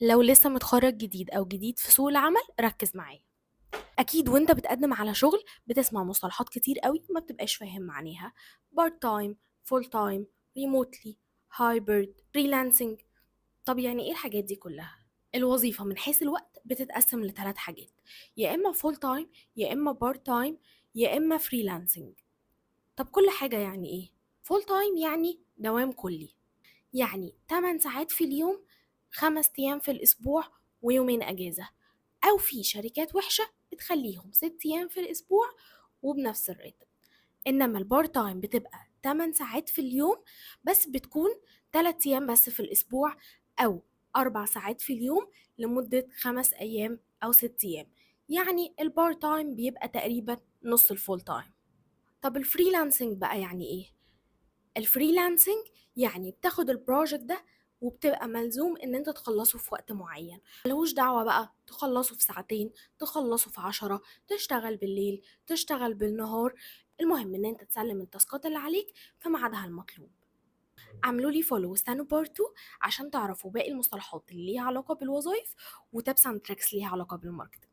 لو لسه متخرج جديد أو جديد في سوق العمل ركز معايا. أكيد وأنت بتقدم على شغل بتسمع مصطلحات كتير قوي ما بتبقاش فاهم معانيها: بارت تايم، فول تايم، ريموتلي، هايبرد، فريلانسنج. طب يعني إيه الحاجات دي كلها؟ الوظيفة من حيث الوقت بتتقسم لثلاث حاجات: يا إما فول تايم، يا إما بارت تايم، يا إما فريلانسنج. طب كل حاجة يعني إيه؟ فول تايم يعني دوام كلي، يعني 8 ساعات في اليوم، 5 أيام في الأسبوع ويومين أجازة. أو في شركات وحشة بتخليهم 6 أيام في الأسبوع وبنفس الراتب. إنما البار تايم بتبقى 8 ساعات في اليوم، بس بتكون 3 أيام بس في الأسبوع، أو 4 ساعات في اليوم لمدة 5 أيام أو 6 أيام. يعني البار تايم بيبقى تقريبا نص الفول تايم. طب الفريلانسنج بقى يعني إيه؟ الفريلانسنج يعني بتاخد البروجكت ده وبتبقى ملزوم ان انت تخلصه في وقت معين، ملهوش دعوة بقى تخلصه في ساعتين، تخلصه في 10، تشتغل بالليل، تشتغل بالنهار. المهم ان انت تسلم التاسكات اللي عليك في ميعادها المطلوب. اعملوا لي فولو واستنوا بارت 2 عشان تعرفوا باقي المصطلحات اللي ليها علاقة بالوظائف وتبس اند تريكس ليها علاقة بالماركتنج.